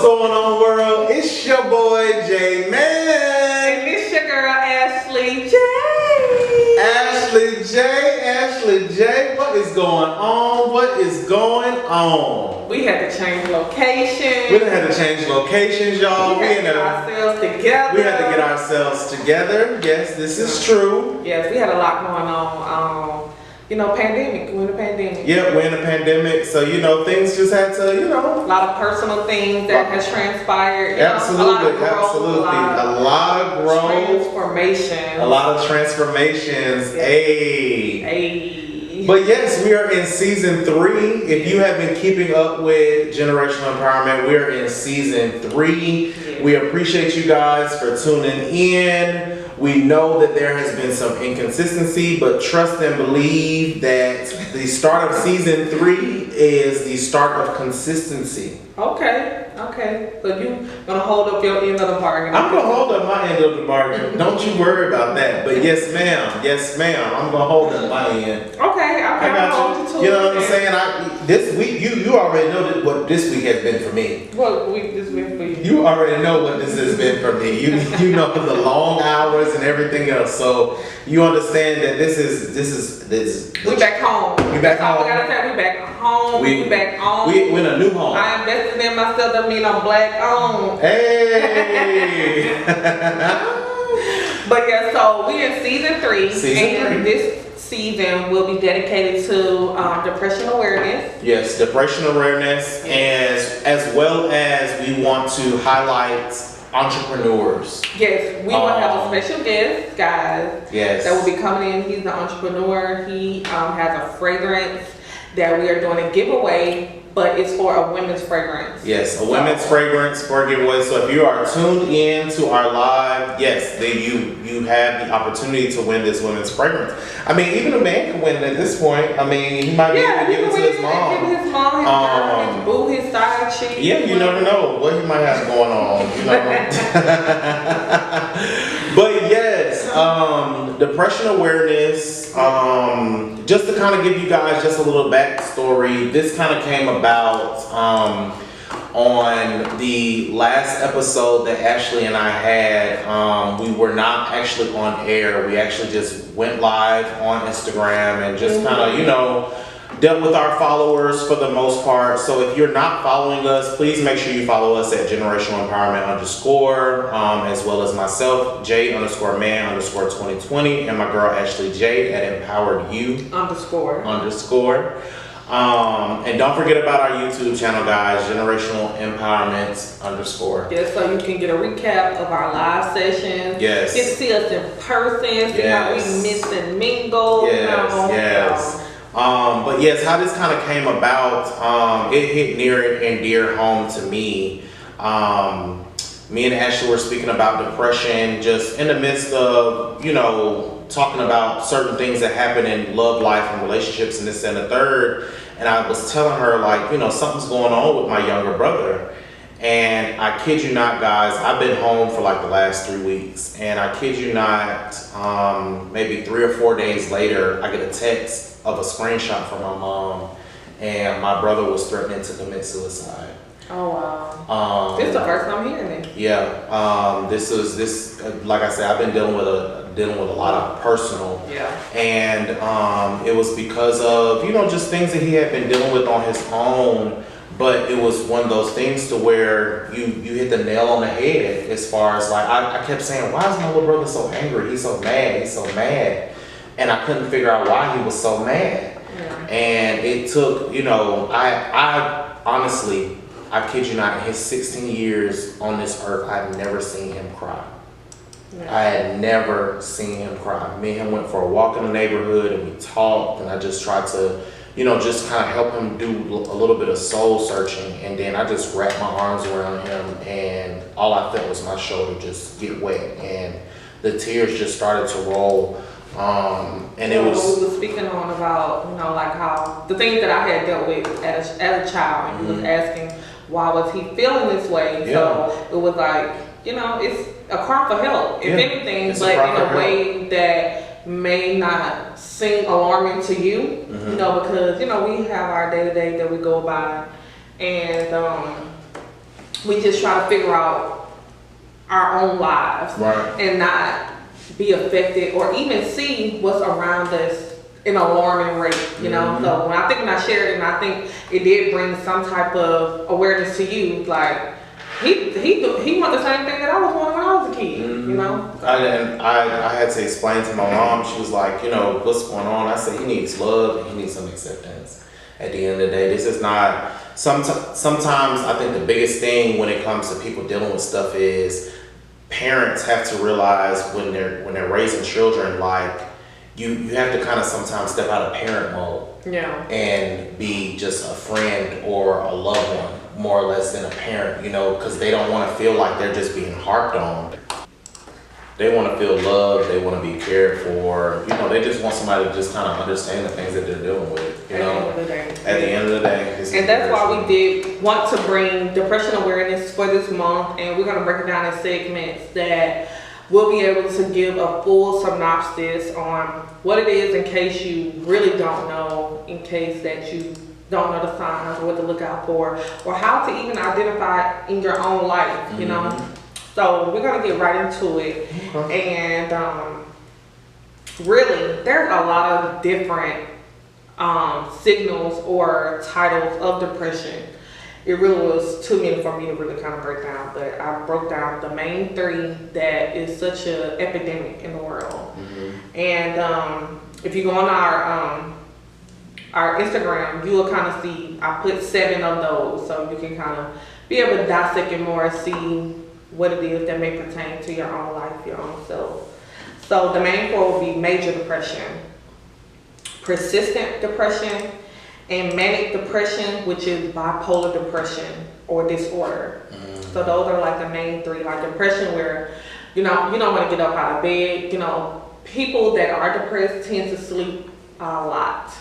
going on, world? It's your boy J Man. And it's your girl Ashley J. Ashley J. What is going on? What is going on? We had to change location. We done had to change locations, y'all. We had to get ourselves together. We had to get ourselves together. Yes, this is true. Yes, we had a lot going on. Pandemic. We're in a pandemic. Yeah, we're in a pandemic, so things just had to, a lot of personal things that has transpired. Absolutely, a lot of growth. Transformation. A lot of transformations. Yes. Hey. But yes, we are in season 3. If you have been keeping up with Generational Empowerment, we are in season 3. Yes. We appreciate you guys for tuning in. We know that there has been some inconsistency, but trust and believe that the start of season 3 is the start of consistency. Okay. So you gonna hold up your end of the bargain? I'm gonna hold up my end of the bargain. Don't you worry about that. But yes, ma'am. I'm gonna hold up my end. Okay. I got you. You know what I'm saying? This week, you already know what this week has been for me. What week this week for you? You already know what this has been for me. You know the long hours and everything else. So you understand that this is. We back home. We back home. We gotta say we back home. We back home. We in a new home. I invested in myself. That mean I'm black owned. Hey. But yeah, so we in season 3. Season 3. This season will be dedicated to depression awareness. Yes, depression awareness, as well as we want to highlight entrepreneurs. Yes, we will have a special guest, guys. Yes. That will be coming in. He's an entrepreneur. He has a fragrance that we are doing a giveaway, but it's for a women's fragrance. Yes, a women's fragrance for a giveaway. So if you are tuned in to our live, yes, then you have the opportunity to win this women's fragrance. I mean, even a man can win at this point. I mean, he might be able to give it to his mom. Give it his mom, his girl, his boo, his side chick. Yeah, you never know what he might have going on. But yes, depression awareness. Just to kind of give you guys just a little backstory, this kind of came about on the last episode that Ashley and I had. We were not actually on air. We actually just went live on Instagram and just kind of, dealt with our followers for the most part. So if you're not following us, please make sure you follow us at Generational Empowerment _, as well as myself, J_man_2020, and my girl Ashley J at Empowered You _. And don't forget about our YouTube channel, guys, Generational Empowerment _. Yes, so you can get a recap of our live sessions. Yes. Get to see us in person, see how we mix and mingle. Yes. But yes, how this kind of came about, it hit near and dear home to me. Me and Ashley were speaking about depression, just in the midst of, talking about certain things that happen in love life and relationships and this and the third. And I was telling her, something's going on with my younger brother. And I kid you not, guys, I've been home for the last 3 weeks. And I kid you not, maybe 3 or 4 days later, I get a text of a screenshot from my mom, and my brother was threatening to commit suicide. Oh wow! This is the first time hearing it. Yeah, this like I said, I've been dealing with a lot of personal. Yeah. And it was because of just things that he had been dealing with on his own. But it was one of those things to where you hit the nail on the head as far as I kept saying, why is my little brother so angry? He's so mad. And I couldn't figure out why he was so mad. Yeah. And it took, I honestly, I kid you not, in his 16 years on this earth, I've never seen him cry. Yeah. I had never seen him cry. Me and him went for a walk in the neighborhood and we talked, and I just tried to, just kind of help him do a little bit of soul searching. And then I just wrapped my arms around him, and all I felt was my shoulder just get wet, and the tears just started to roll. And it was. We were speaking on about, how the things that I had dealt with as a child, and he was asking why was he feeling this way. Yeah. So it was it's a cry for help, if anything, it's but in a way that may not seem alarming to you, because we have our day-to-day that we go by, and we just try to figure out our own lives, Right. and not be affected or even see what's around us in an alarming rate, you know. So when I shared it, and I think it did bring some type of awareness to you, like he want the same thing that I was wanting when I was a kid, you know. I had to explain to my mom. She was like, you know, what's going on? I said he needs love and he needs some acceptance. At the end of the day, this is not. Sometimes I think the biggest thing when it comes to people dealing with stuff is parents have to realize when they're raising children, like you have to kind of sometimes step out of parent mode, and be just a friend or a loved one, more or less, than a parent, you know, because they don't want to feel like they're just being harped on. They want to feel loved. They want to be cared for. You know, they just want somebody to just kind of understand the things that they're dealing with. You know, at the end of the day. And that's why we did want to bring depression awareness for this month, and we're going to break it down in segments that we'll be able to give a full synopsis on what it is, in case you really don't know, in case that you don't know the signs or what to look out for, or how to even identify in your own life, you know. So we're gonna get right into it, and really, there's a lot of different signals or titles of depression. It really was too many for me to really kind of break down, but I broke down the main three that is such an epidemic in the world. And if you go on our Instagram, you will kind of see I put 7 of those, so you can kind of be able to dissect it more, see what it is that may pertain to your own life, your own self. So the main 4 will be major depression, persistent depression, and manic depression, which is bipolar depression or disorder. So those are like the main 3. Like depression, where you know you don't want to get up out of bed. You know, people that are depressed tend to sleep a lot.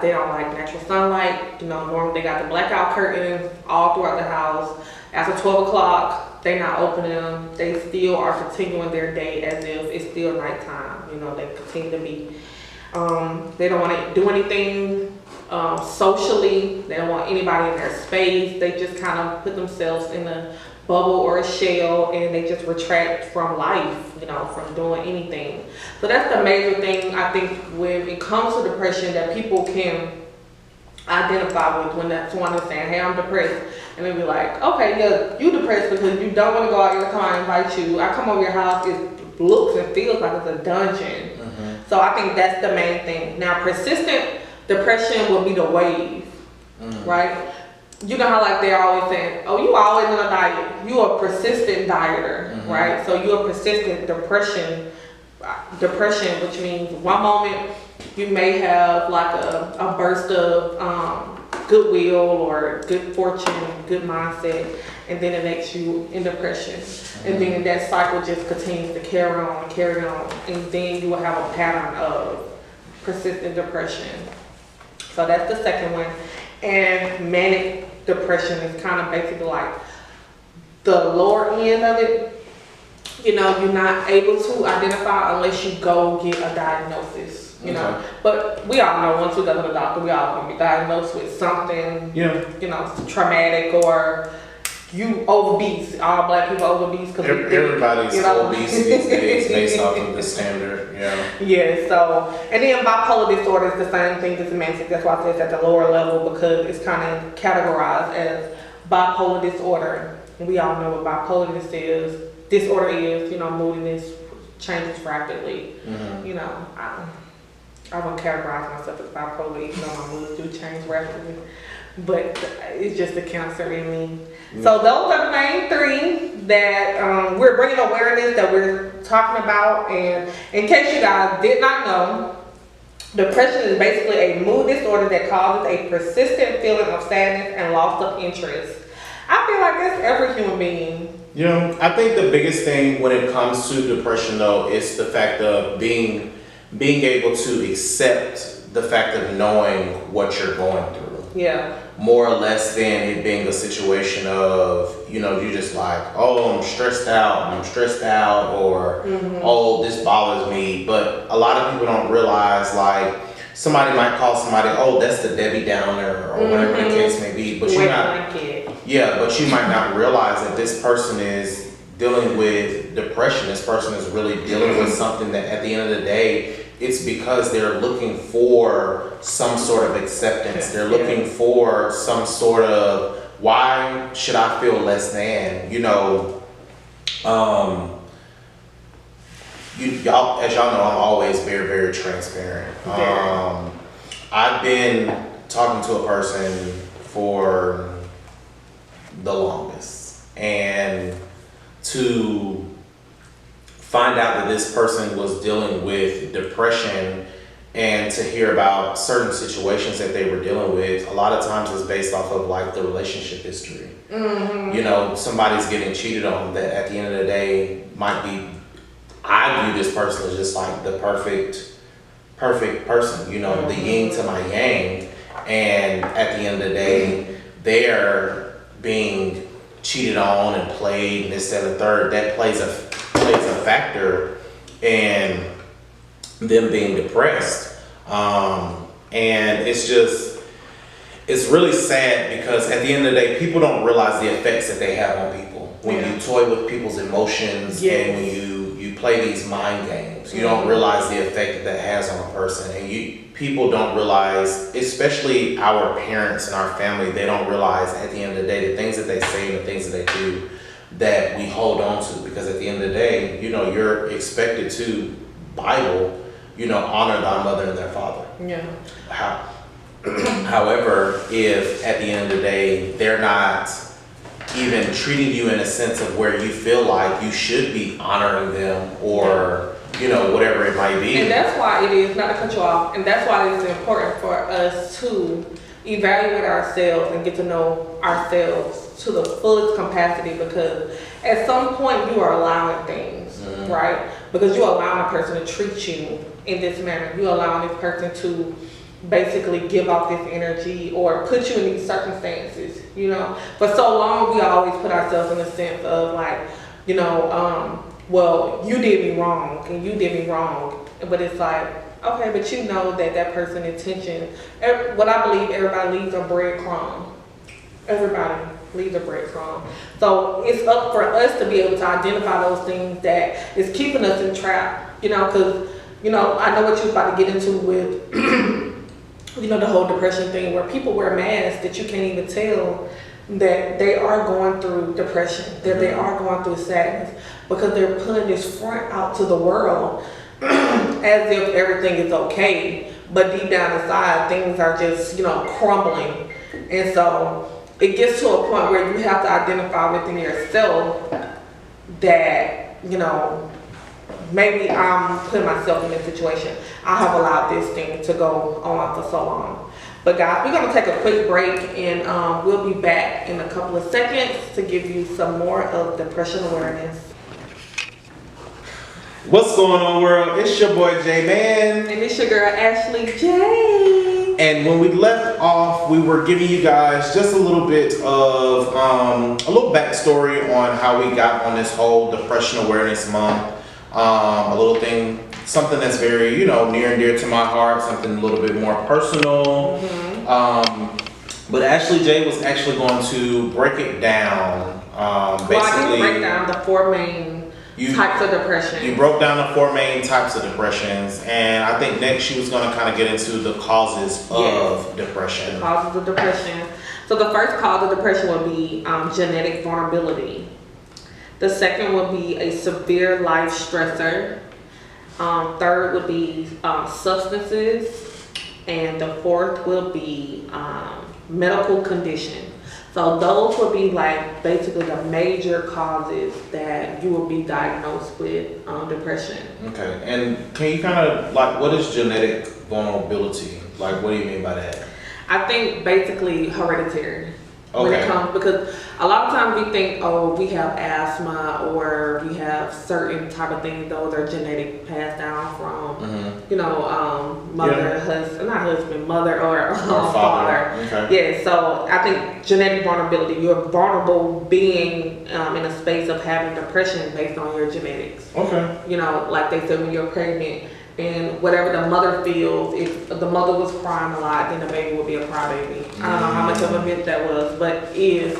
They don't like natural sunlight. You know, normally they got the blackout curtains all throughout the house. After 12 o'clock, they're not opening them. They still are continuing their day as if it's still nighttime. You know, they continue to be. They don't want to do anything socially. They don't want anybody in their space. They just kind of put themselves in a bubble or a shell, and they just retract from life, you know, from doing anything. So that's the major thing I think when it comes to depression that people can identify with, when that someone is saying, hey, I'm depressed, and they be like, okay, yeah, you depressed because you don't want to go out every time I invite you. I come over your house, it looks and feels like it's a dungeon. So I think that's the main thing. Now, persistent depression will be the wave, right? You know how like they're always saying, oh, you always on a diet. You a persistent dieter, right? So you're a persistent depression, which means one moment you may have like a burst of goodwill or good fortune, good mindset, and then it makes you in depression. And then that cycle just continues to carry on, and then you will have a pattern of persistent depression. So that's the second one. And manic depression is kind of basically like the lower end of it. You know, you're not able to identify unless you go get a diagnosis, you know. But we all know once we go to the doctor, we all gonna be diagnosed with something, you know, traumatic, or you obese. All black people obese because everybody's obese these days based off of the standard. Yeah. So, and then bipolar disorder is the same thing as manic. That's why I said it's at the lower level, because it's kind of categorized as bipolar disorder. And we all know what bipolar disorder is. You know, moodiness changes rapidly. You know, I won't categorize myself as bipolar, even though my moods do change rapidly. But it's just a cancer in me. So those are the main 3 that we're bringing awareness that we're talking about. And in case you guys did not know, depression is basically a mood disorder that causes a persistent feeling of sadness and loss of interest. I feel like that's every human being. Yeah, I think the biggest thing when it comes to depression, though, is the fact of being able to accept the fact of knowing what you're going through. Yeah. More or less than it being a situation of, you know, you just like, oh, I'm stressed out, or oh, this bothers me. But a lot of people don't realize, like, somebody might call somebody, oh, that's the Debbie Downer or whatever the case may be. But but you might not realize that this person is dealing with depression. This person is really dealing with something that at the end of the day, it's because they're looking for some sort of acceptance. They're looking for some sort of, why should I feel less than? Y'all, as y'all know, I'm always very, very transparent. I've been talking to a person for the longest, and to find out that this person was dealing with depression and to hear about certain situations that they were dealing with, a lot of times is based off of like the relationship history. Somebody's getting cheated on that at the end of the day might be, I view this person as just like the perfect person, the yin to my yang. And at the end of the day, they're being cheated on and played and this, that, and the third. That plays a factor in them being depressed. And it's really sad because at the end of the day, people don't realize the effects that they have on people. When you toy with people's emotions and when you play these mind games, you don't realize the effect that has on a person. And people don't realize, especially our parents and our family, they don't realize at the end of the day, the things that they say and the things that they do that we hold on to. Because at the end of the day, you're expected to, Bible, honor thy mother and their father. However, if at the end of the day, they're not even treating you in a sense of where you feel like you should be honoring them or, whatever it might be. And that's why it is, not to cut you off, and that's why it is important for us to evaluate ourselves and get to know ourselves to the fullest capacity, because at some point you are allowing things, right? Because you're allowing a person to treat you in this manner. You're allowing this person to basically give off this energy or put you in these circumstances, For so long, we always put ourselves in the sense of like, well, you did me wrong and you did me wrong. But it's like, okay, but that person intention, what I believe, everybody leaves a breadcrumb. Everybody leaves a breadcrumb. So it's up for us to be able to identify those things that is keeping us in trap, because, I know what you're about to get into with, the whole depression thing, where people wear masks that you can't even tell that they are going through depression, that they are going through sadness, because they're putting this front out to the world as if everything is okay, but deep down inside things are just crumbling. And so it gets to a point where you have to identify within yourself that maybe I'm putting myself in this situation. I have allowed this thing to go on for so long. But guys, we're going to take a quick break, and we'll be back in a couple of seconds to give you some more of depression awareness. What's going on, world? It's your boy J-Man. And it's your girl Ashley J. And when we left off, we were giving you guys just a little bit of a little backstory on how we got on this whole Depression Awareness Month. A little thing, something that's very, near and dear to my heart, something a little bit more personal. But Ashley J was actually going to break it down. Basically, I didn't break down the four main types of depression. You broke down the four main types of depressions, and I think next she was going to kind of get into the causes of depression. The causes of depression. So the first cause of depression would be genetic vulnerability. The second would be a severe life stressor. Third would be substances. And the fourth will be medical condition. So those would be like basically the major causes that you will be diagnosed with depression. Okay, and can you kind of like, what is genetic vulnerability? Like, what do you mean by that? I think basically hereditary. Okay. When it comes, because a lot of times we think, oh, we have asthma or we have certain type of things, those are genetic, passed down from, mother or father. Okay. Yeah, so I think genetic vulnerability, you're vulnerable being in a space of having depression based on your genetics. Okay. Like they said, when you're pregnant, And whatever the mother feels, if the mother was crying a lot, then the baby would be a crybaby. I don't know how much of a myth that was, but in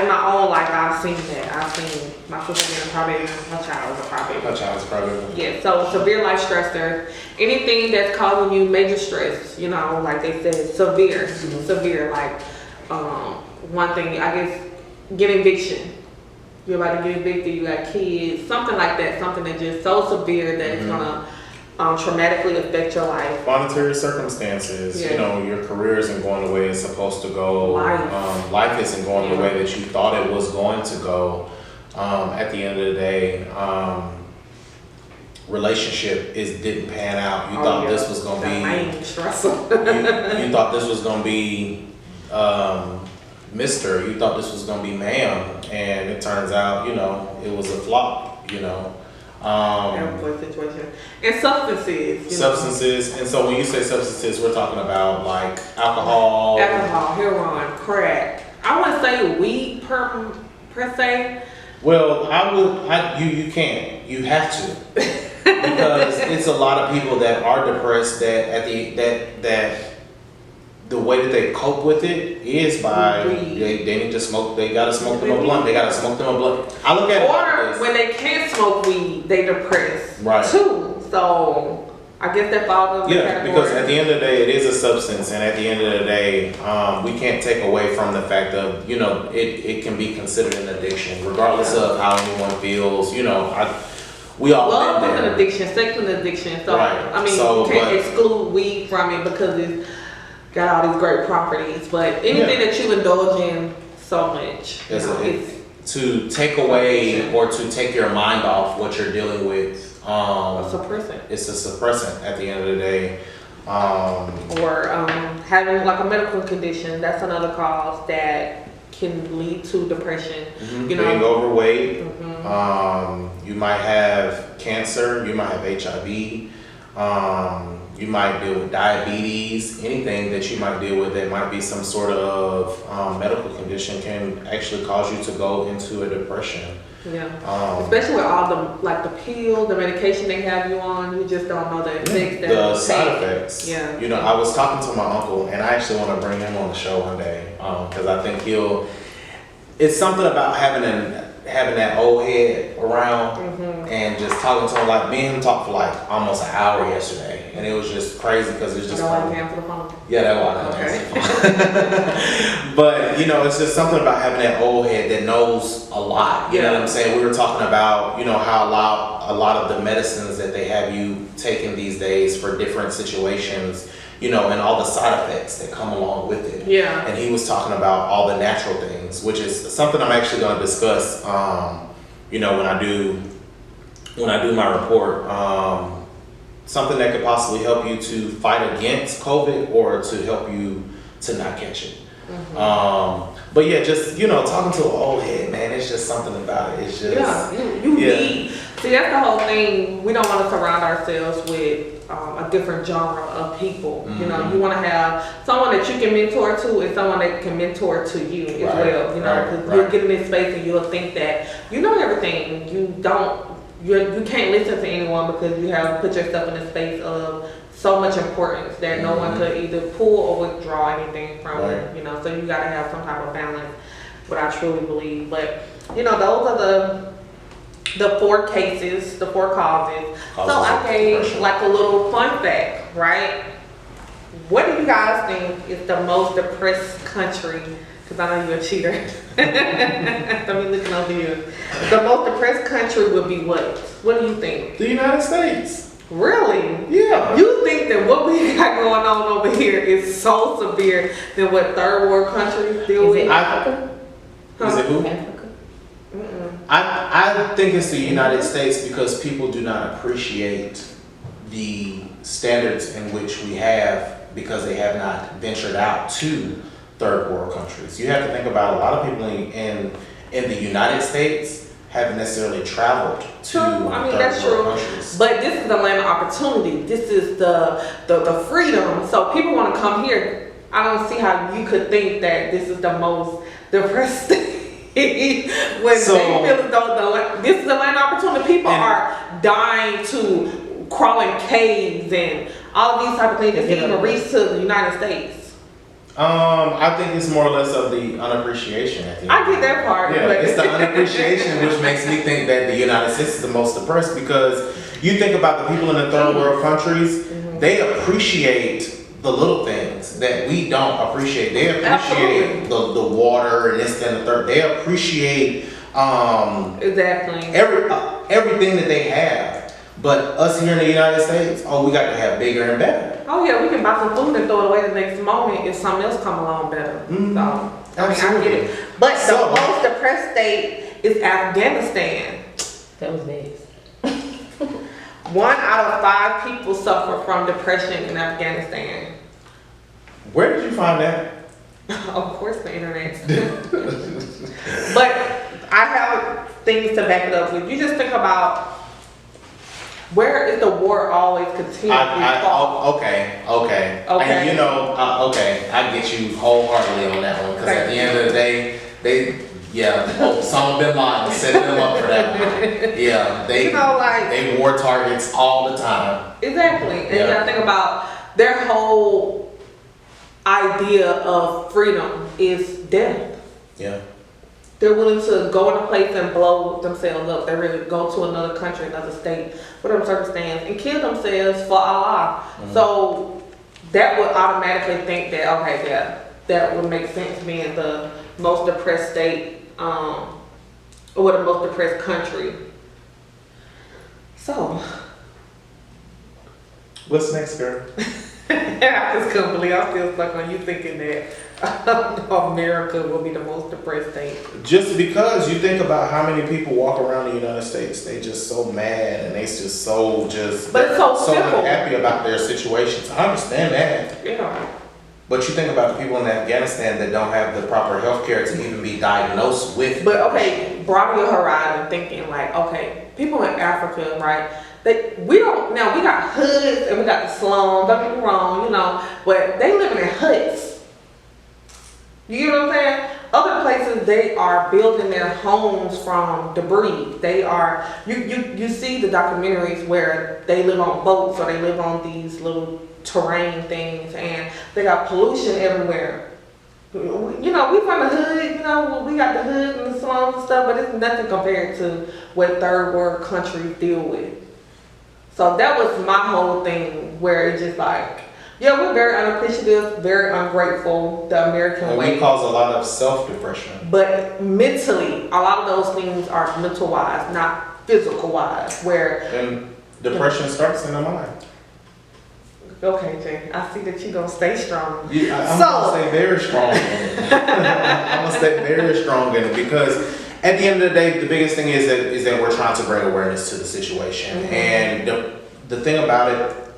my own life, I've seen that. I've seen my sister being a crybaby, my child was a crybaby. My child's crybaby. Yeah, so severe life stressor, anything that's causing you major stress, you know, like they said, severe, like, one thing, I guess, get eviction. You're about to get evicted, you got kids, something like that, something that's just so severe that it's gonna traumatically affect your life. Monetary circumstances, Yeah. you know, your career isn't going the way it's supposed to go. Life isn't going the way that you thought it was going to go. At the end of the day, relationship didn't pan out. You thought this was gonna be you thought this was gonna be Mr. You thought this was gonna be ma'am, and it turns out, you know, it was a flop, you know. Situation. And substances. And so when you say substances, we're talking about like alcohol, heroin, crack. I wouldn't say weed per se. Well, you can't. You have to. Because it's a lot of people that are depressed that the way that they cope with it is by they need to smoke. They gotta smoke them a blunt. They gotta smoke them a blunt. I look at it like this. When they can't smoke weed, they depressed too. So I guess that falls under the category. Because at the end of the day, it is a substance, and at the end of the day, we can't take away from the fact of, you know, it can be considered an addiction, regardless of how anyone feels. You know, we all love been is there. an addiction, sex is an addiction. So I mean, So, you can't exclude weed from it because it's got all these great properties. But anything that you indulge in so much, it's to take away or to take your mind off what you're dealing with. a suppressant. It's a suppressant at the end of the day. Or having like a medical condition, that's another cause that can lead to depression. You know, being overweight. You might have cancer. You might have HIV. You might deal with diabetes. Anything that you might deal with that might be some sort of medical condition can actually cause you to go into a depression. Especially with all the pills, the medication they have you on, you just don't know the effects. The side effects. Yeah. You know, I was talking to my uncle, and I actually want to bring him on the show one day because I think it's something about having that old head around and just talking to him. Like, me and him talked for like almost an hour yesterday, and it was just crazy because it's just answer the phone. Yeah, that's why I couldn't answer the phone. But, you know, it's just something about having that old head that knows a lot. You know what I'm saying? We were talking about, you know, how a lot of the medicines that they have you taking these days for different situations, you know, and all the side effects that come along with it. Yeah. And he was talking about all the natural things, which is something I'm actually going to discuss, you know, when I do my report. Something that could possibly help you to fight against COVID or to help you to not catch it. But yeah, just, you know, talking to an old head, man, it's just something about it. It's just you need. See, that's the whole thing. We don't want to surround ourselves with a different genre of people. You know, you want to have someone that you can mentor to and someone that can mentor to you as well. You know, because you'll get in this space and you'll think that you know everything. You don't. You can't listen to anyone because you have put yourself in a space of so much importance that no one could either pull or withdraw anything from it. You know, so you got to have some type of balance. What I truly believe, but you know, those are the four cases, the four causes. So I gave like a little fun fact, right? What do you guys think is the most depressed country? Because I know you're a cheater. Let me looking over here. The most depressed country would be what? What do you think? The United States. Really? Yeah. You think that what we got going on over here is so severe than what third world countries deal with? Africa? Is it who? Africa? I think it's the United States because people do not appreciate the standards in which we have because they have not ventured out to third world countries. You have to think about a lot of people in the United States haven't necessarily traveled to third world countries. But this is the land of opportunity. This is the freedom. So people want to come here. I don't see how you could think that this is the most depressed thing. When they feel as though this is the land of opportunity. People are dying to crawling caves and all of these type of things that can even reach to the United States. I think it's more or less of the unappreciation at the end. I get that part. Yeah, but it's the unappreciation which makes me think that the United States is the most depressed, because you think about the people in the third world countries, they appreciate the little things that we don't appreciate. They appreciate the water and this and the third. They appreciate exactly everything that they have. But us here in the United States, we got to have bigger and better. Oh yeah, we can buy some food and throw it away the next moment if something else come along better. Mm-hmm. So I get it. But the most depressed state is Afghanistan. That was next. 1 out of 5 people suffer from depression in Afghanistan. Where did you find that? Of course, the internet. But I have things to back it up with. You just think about, where is the war always continuing to fall? Okay. And you know, I get you wholeheartedly on that one, because at the end of the day, Osama bin Laden set them up for that one. Yeah, they war targets all the time. Exactly, and you gotta think about their whole idea of freedom is death. Yeah. They're willing to go in a place and blow themselves up. They really go to another country, another state, whatever circumstance, and kill themselves for Allah. Mm-hmm. So that would automatically think that, okay, yeah, that would make sense, being the most depressed state, or the most depressed country. So, what's next, girl? I just couldn't believe I'm still stuck on you thinking that America will be the most depressed state. Just because you think about how many people walk around the United States, they just so mad and they just so unhappy about their situations. I understand that. Yeah. But you think about the people in Afghanistan that don't have the proper health care to even be diagnosed with. But okay, broaden your horizon, thinking like, okay, people in Africa, right? We got hoods and we got the slums, don't get me wrong, but they living in huts. You know what I'm saying? Other places, they are building their homes from debris. They are, you see the documentaries where they live on boats, or they live on these little terrain things, and they got pollution everywhere. We from the hood, we got the hood and the slums and stuff, but it's nothing compared to what third world countries deal with. So that was my whole thing, where it's just like, yeah, we're very unappreciative, very ungrateful, the American way. We cause a lot of self-depression. But mentally, a lot of those things are mental-wise, not physical-wise, And depression starts in the mind. Okay, Jay, I see that you're going to stay strong. Yeah, I'm going to stay very strong in it. I'm going to stay very strong in it, because at the end of the day, the biggest thing is that we're trying to bring awareness to the situation. Mm-hmm. And the thing about it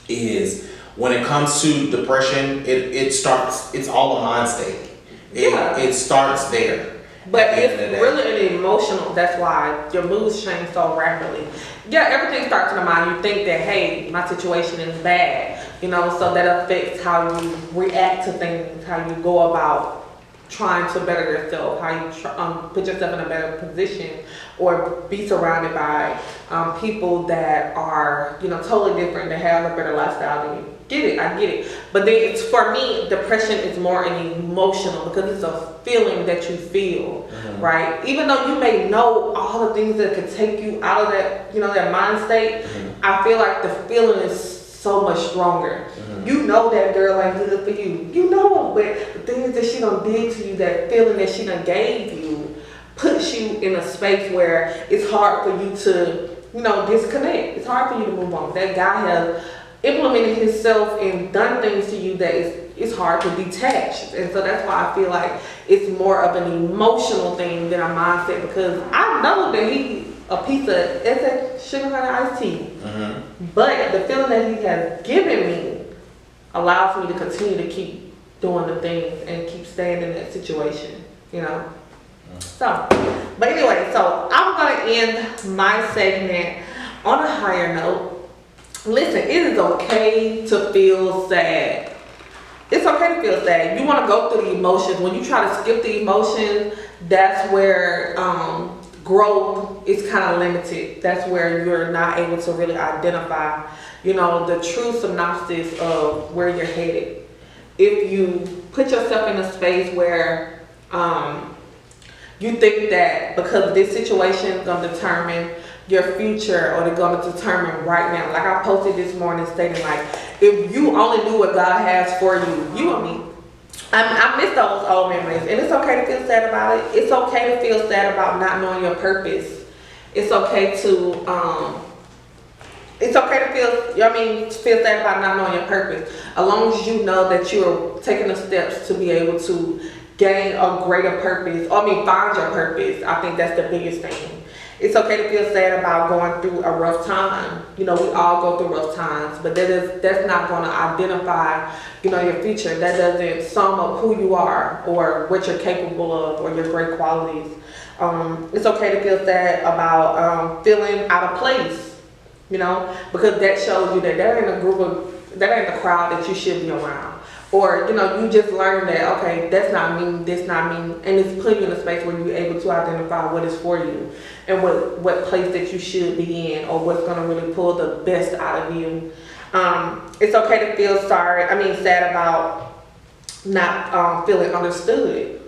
is, when it comes to depression, it's all a mind state. It starts there. But it's really an emotional, that's why your moods change so rapidly. Yeah, everything starts in the mind. You think that, hey, my situation is bad, so that affects how you react to things, how you go about trying to better yourself, how you put yourself in a better position, or be surrounded by people that are, totally different, that have a better lifestyle than you. I get it. But then for me, depression is more an emotional, because it's a feeling that you feel, mm-hmm. right? Even though you may know all the things that could take you out of that, that mind state, mm-hmm. I feel like the feeling is so much stronger. Mm-hmm. You know that girl ain't good for you. But the things that she done did to you, that feeling that she done gave you, puts you in a space where it's hard for you to, disconnect. It's hard for you to move on. That guy has implemented himself and done things to you that it's hard to detach. And so that's why I feel like it's more of an emotional thing than a mindset, because I know that he's a piece of sugar honey iced tea. Mm-hmm. But the feeling that he has given me allows me to continue to keep doing the things and keep staying in that situation, So, but anyway, so I'm going to end my segment on a higher note. Listen, it is okay to feel sad. It's okay to feel sad. You want to go through the emotions. When you try to skip the emotions, that's where growth is kind of limited. That's where you're not able to really identify, the true synopsis of where you're headed. If you put yourself in a space where you think that because this situation is going to determine your future, or they're going to determine right now. Like I posted this morning stating like, if you only knew what God has for you, you and me. I miss those old memories, and it's okay to feel sad about it. It's okay to feel sad about not knowing your purpose. It's okay to feel sad about not knowing your purpose. As long as you know that you're taking the steps to be able to gain a greater purpose, find your purpose. I think that's the biggest thing. It's okay to feel sad about going through a rough time. We all go through rough times, but that's not going to identify, your future. That doesn't sum up who you are or what you're capable of or your great qualities. It's okay to feel sad about feeling out of place, because that shows you that that ain't the crowd that you should be around. Or, you just learn that, okay, that's not me, this not me. And it's putting you in a space where you're able to identify what is for you and what place that you should be in, or what's going to really pull the best out of you. It's okay to feel sad about not feeling understood.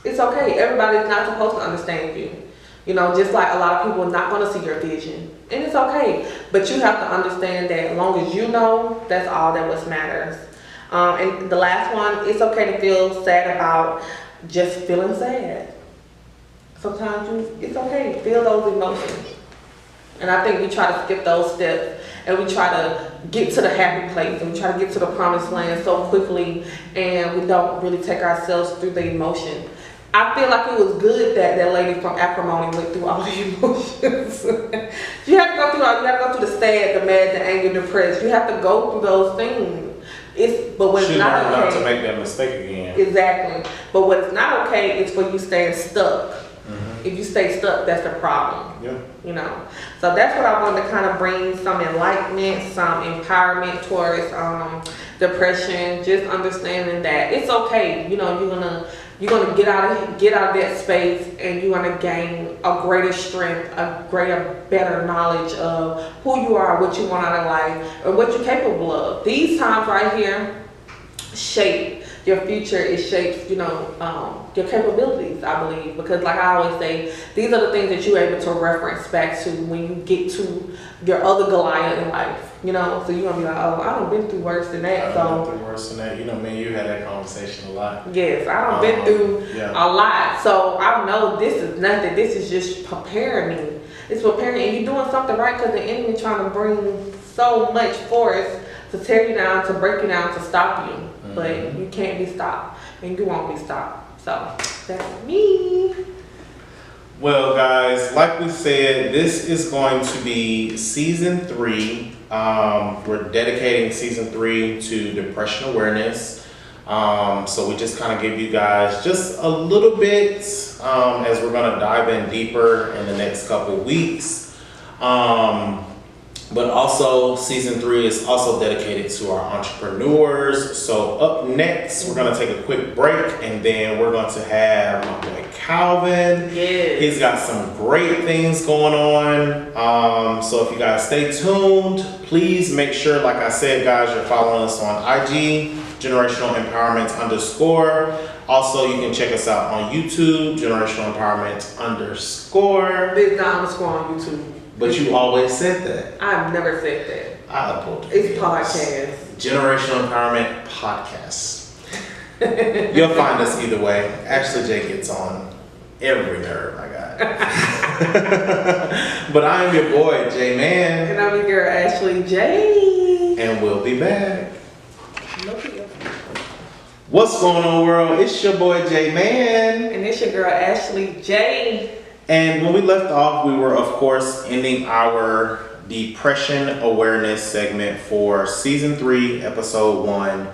It's okay. Everybody's not supposed to understand you. Just like a lot of people are not going to see your vision. And it's okay. But you have to understand that as long as you know, that's all that what matters. And the last one, it's okay to feel sad about just feeling sad. Sometimes it's okay to feel those emotions. And I think we try to skip those steps and we try to get to the happy place and we try to get to the promised land so quickly, and we don't really take ourselves through the emotion. I feel like it was good that that lady from Acrimony went through all the emotions. You have to go through the sad, the mad, the angry, depressed. You have to go through those things. But when it's not okay, not to make that mistake again. Exactly. But what is not okay is for you staying stuck. Mm-hmm. If you stay stuck, that's the problem. Yeah. So that's what I wanted to kind of bring some enlightenment, some empowerment towards depression. Just understanding that it's okay. You're gonna get out of that space, and you're gonna gain a greater strength, a greater, better knowledge of who you are, what you want out of life, and what you're capable of. These times right here shape your future. It shapes, your capabilities, I believe, because like I always say, these are the things that you're able to reference back to when you get to your other Goliath in life. So you're gonna be like, oh, I done been through worse than that. I've been through worse than that. Me and you had that conversation a lot. Yes, I done been through a lot. So I know this is nothing. This is just preparing me. It's preparing, and you're doing something right, because the enemy trying to bring so much force to tear you down, to break you down, to stop you. Mm-hmm. But you can't be stopped, and you won't be stopped. So that's me. Well, guys, like we said, this is going to be season 3. We're dedicating season 3 to depression awareness. So we just kind of give you guys just a little bit as we're going to dive in deeper in the next couple weeks. But also season 3 is also dedicated to our entrepreneurs. So up next, we're going to take a quick break, and then we're going to have my boy Calvin. Yes. He's got some great things going on. So if you guys stay tuned, please make sure, like I said, guys, you're following us on IG, Generational Empowerment _. Also, you can check us out on YouTube, Generational Empowerment _. There's not _ on YouTube. But you always said that. I've never said that. I upload it. It's podcast. Generational Empowerment Podcast. You'll find us either way. Ashley J gets on every nerve I got. But I am your boy, J Man. And I'm your girl, Ashley J. And we'll be back. What's going on, world? It's your boy, J Man. And it's your girl, Ashley J. And when we left off, we were, of course, ending our depression awareness segment for season 3, episode 1,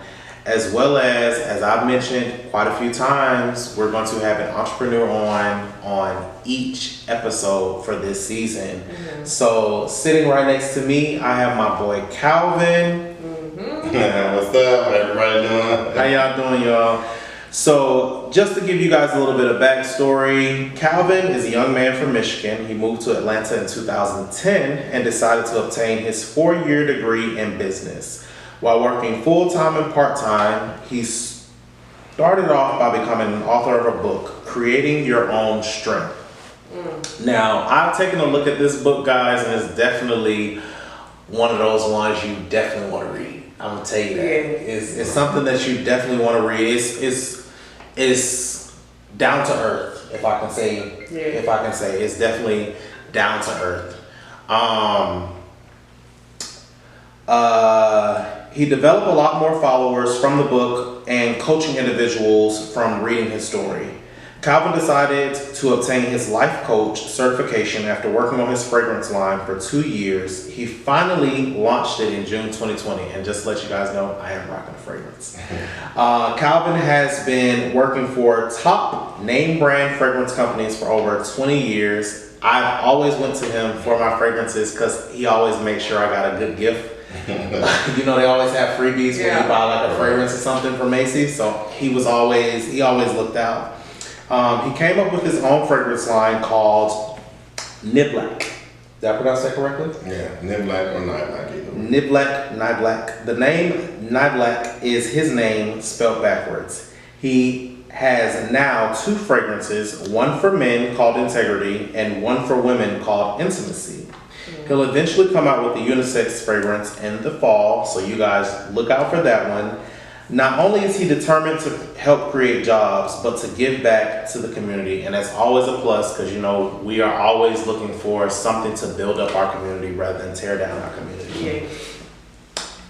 as well as I've mentioned quite a few times, we're going to have an entrepreneur on each episode for this season. Mm-hmm. So sitting right next to me, I have my boy Calvin. Mm-hmm. What's up? How everybody doing? How y'all doing, y'all? So, just to give you guys a little bit of backstory, Calvin is a young man from Michigan. He moved to Atlanta in 2010 and decided to obtain his 4-year degree in business. While working full-time and part-time, he started off by becoming an author of a book, Creating Your Own Strength. Now, I've taken a look at this book, guys, and it's definitely one of those ones you definitely want to read. I'm gonna tell you that. It's something that you definitely want to read. It's down to earth, if I can say. If I can say, it's definitely down to earth. He developed a lot more followers from the book and coaching individuals from reading his story. Calvin decided to obtain his life coach certification after working on his fragrance line for 2 years. He finally launched it in June 2020. And just to let you guys know, I am rocking a fragrance. Calvin has been working for top name brand fragrance companies for over 20 years. I've always went to him for my fragrances because he always makes sure I got a good gift. You know, they always have freebies when you buy like a fragrance or something from Macy's. So he always looked out. He came up with his own fragrance line called Nivlac. Did I pronounce that correctly? Yeah, Nivlac or Nivlac either. Nivlac. The name Nivlac is his name spelled backwards. He has now 2 fragrances, one for men called Integrity and one for women called Intimacy. He'll eventually come out with the unisex fragrance in the fall, so you guys look out for that one. Not only is he determined to help create jobs, but to give back to the community. And that's always a plus because, you know, we are always looking for something to build up our community rather than tear down our community.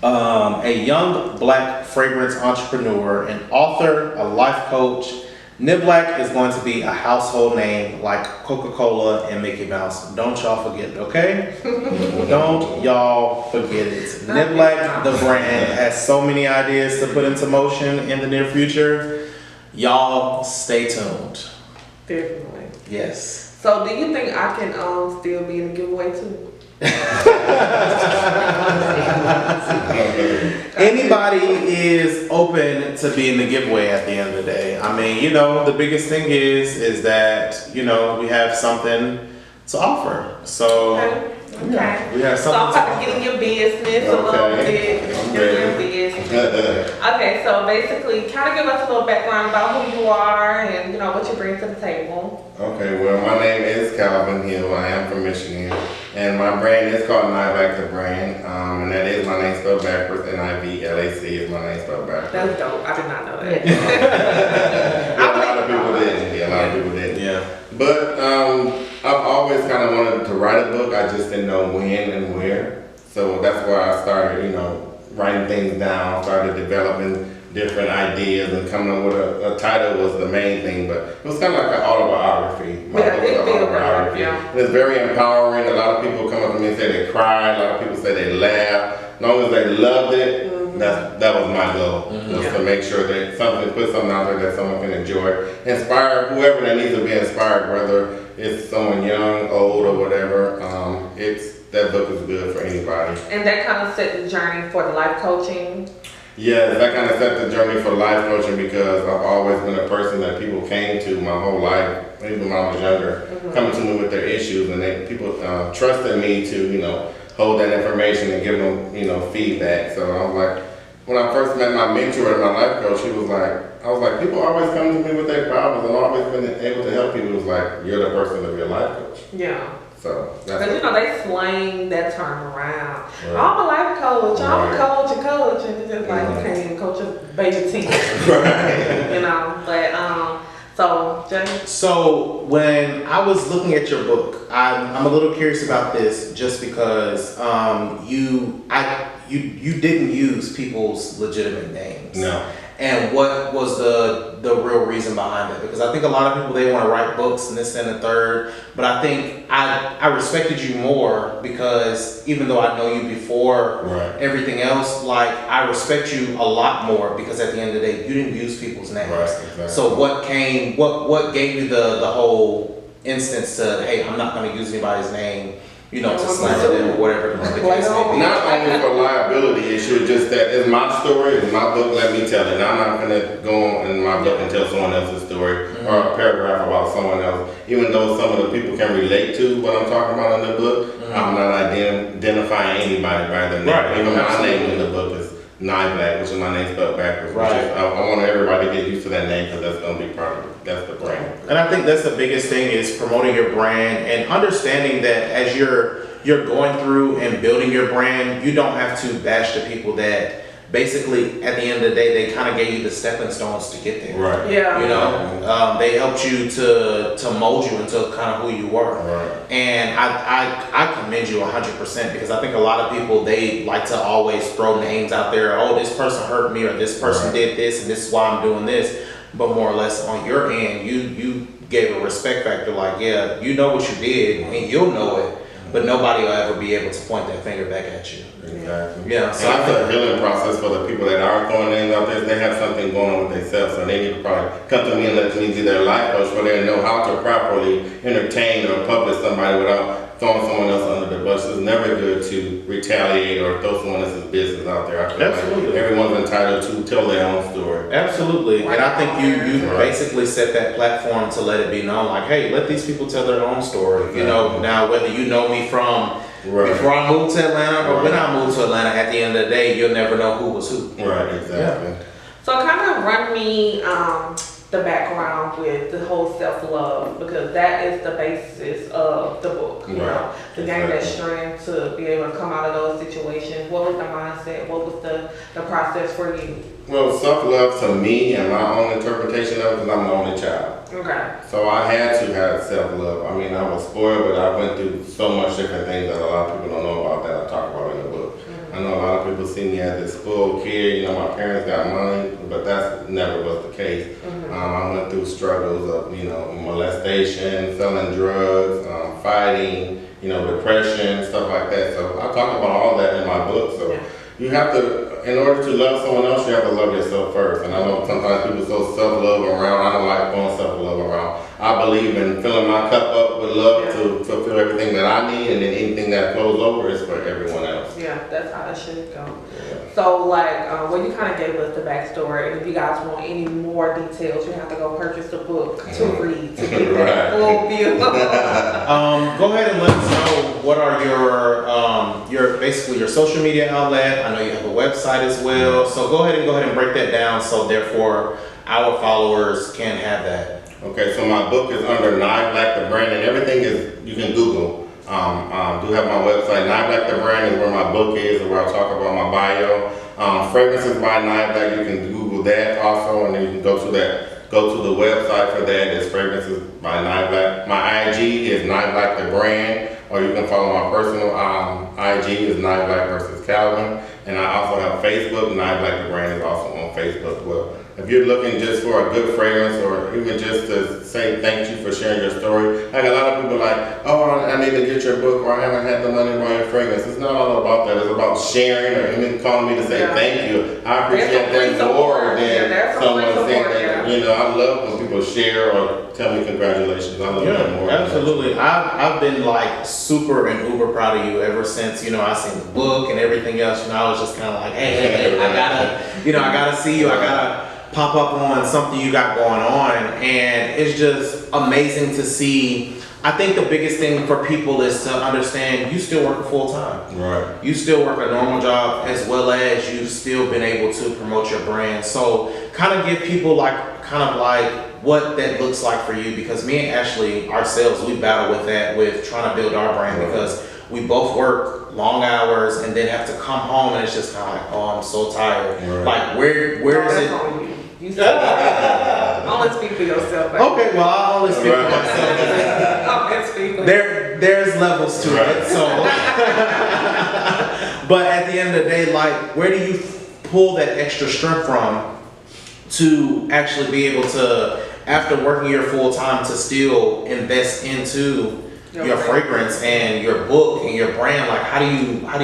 A young black fragrance entrepreneur, an author, a life coach, Nivlac is going to be a household name like Coca-Cola and Mickey Mouse. Don't y'all forget it, okay? Don't y'all forget it. Nivlac, the brand, has so many ideas to put into motion in the near future. Y'all stay tuned. Definitely. Yes. So do you think I can still be in the giveaway too? Anybody is open to being the giveaway at the end of the day. I mean, you know, the biggest thing is that, you know, we have something to offer. So Okay. we have So I'm something about to get in your business a little bit. Get in your business. Okay, so basically, kind of give us a little background about who you are and, you know, what you bring to the table. Okay, well, my name is Calvin Hill. I am from Michigan, and my brand is called Nivlac, the brand, and that is my name spelled backwards. Nivlac is my name spelled backwards. That's dope. I did not know that. A lot of people didn't. Yeah, a lot of people didn't. Yeah. But I've always kind of wanted to write a book. I just didn't know when and where. So that's where I started, you know, writing things down, started developing different ideas and coming up with a title was the main thing, but it was kind of like an autobiography. My book was an autobiography. And it's very empowering. A lot of people come up to me and say they cried. A lot of people say they laughed. As long as they loved it, that was my goal. Was to make sure that put something out there that someone can enjoy. Inspire whoever that needs to be inspired, whether it's someone young, old, or whatever. That book is good for anybody. And that kind of set the journey for the life coaching. Yeah, that kind of set the journey for life coaching because I've always been a person that people came to my whole life, even when I was younger, coming to me with their issues, and people trusted me to, you know, hold that information and give them, you know, feedback. So I was like, when I first met my mentor and my life coach, I was like, people always come to me with their problems, and I've always been able to help people. It was like, you're the person to be a life coach. Yeah. So that's because, you know, they slang that term around. Right. I'm a life coach, I'm a Right. coach, and it's just like, you can't even coach a baby team. Right. You know, but, so, Jay? So when I was looking at your book, I'm a little curious about this just because you didn't use people's legitimate names. No. And what was the real reason behind it? Because I think a lot of people, they want to write books and this and the third, but I think I respected you more because even though I know you before Right. everything else, like I respect you a lot more because at the end of the day, you didn't use people's names. Right, exactly. So what gave you the whole instance to, hey, I'm not going to use anybody's name to slander them or whatever the case may be. Not only for liability issue, just that it's my story, it's my book, let me tell it. I'm not gonna go on in my book and tell someone else's story or a paragraph about someone else. Even though some of the people can relate to what I'm talking about in the book, I'm not identifying anybody by their name. Right, Even my absolutely. name in the book is Nivlac, which is my name spelled backwards. Right. Which is, I want everybody to get used to that name because that's gonna be part of it. That's the brand. And I think that's the biggest thing is promoting your brand and understanding that as you're going through and building your brand, you don't have to bash the people that basically at the end of the day they kind of gave you the stepping stones to get there. Right. Yeah. They helped you to mold you into kind of who you were. Right. And I commend you 100% because I think a lot of people, they like to always throw names out there. Oh, this person hurt me or this person did this and this is why I'm doing this. But more or less on your end, you gave a respect factor like, yeah, you know what you did and you'll know it, but nobody will ever be able to point that finger back at you. Exactly. Yeah, So so I that's think a healing process for the people that are throwing names out there. They have something going on with themselves, so they need to probably come to me and let me be their life coach for them to know how to properly entertain or publish somebody without throwing someone else under the bus. It's never good to retaliate or throw someone else's business out there. I feel Absolutely. like everyone's entitled to tell their own story. Absolutely, and I think you Right. basically set that platform to let it be known, like, hey, let these people tell their own story. You know, now whether you know me from before I moved to Atlanta or when I moved to Atlanta, at the end of the day, you'll never know who was who. Right, exactly. So kind of run me the background with the whole self-love because that is the basis of the book. You know, to gain that strength to be able to come out of those situations. What was the mindset? What was the process for you? Well, self-love to me and my own interpretation of it, because I'm the only child. Okay. So I had to have self-love. I mean, I was spoiled, but I went through so much different things that a lot of people don't know about that I talk about in the book. I know a lot of people see me as this spoiled kid, you know, my parents got money, but that never was the case. I went through struggles of, you know, molestation, selling drugs, fighting, you know, depression, stuff like that. So I talk about all that in my book. So you have to, in order to love someone else, you have to love yourself first. And I know sometimes people throw self-love around. I don't like throwing self-love around. I believe in filling my cup up with love to fulfill everything that I need, and then anything that flows over is for everyone else. Yeah, that's how it should go. So like, well, you kind of gave us the backstory, and if you guys want any more details, you have to go purchase the book to read to get that full view. Go ahead and let us know what are your basically your social media outlet. I know you have a website as well, so go ahead and break that down so therefore our followers can have that. Okay, so my book is under Nivlac the brand, and everything is, you can Google. Do have my website, Nivlac the brand is where my book is, and where I talk about my bio. Fragrances by Nivlac, you can Google that also, and then you can go to the website for that. It's Fragrances by Nivlac. My IG is Nivlac the brand, or you can follow my personal IG is Nivlac versus Calvin, and I also have Facebook. Nivlac the brand is also on Facebook. Well, if you're looking just for a good fragrance or even just to say thank you for sharing your story, like a lot of people like, oh, I need to get your book or I haven't had the money to buy your fragrance. It's not all about that. It's about sharing or even calling me to say thank you. I appreciate that more than someone saying that. You know, I love when people share or tell me congratulations. I love that more. Absolutely. I've been like super and uber proud of you ever since, you know, I seen the book and everything else. You know, I was just kind of like, hey, I gotta see you. I gotta pop up on something you got going on, and it's just amazing to see. I think the biggest thing for people is to understand you still work full time. Right. You still work a normal job as well as you've still been able to promote your brand. So kind of give people like what that looks like for you, because me and Ashley ourselves, we battle with that, with trying to build our brand because we both work long hours and then have to come home and it's just kind of like, oh, I'm so tired. Right. Like where is it? You said only speak for yourself. Baby. Okay, well I only speak for myself. Only speak for There's levels to it. So, but at the end of the day, like, where do you pull that extra strength from to actually be able to, after working your full time, to still invest into your fragrance and your book and your brand? Like, how do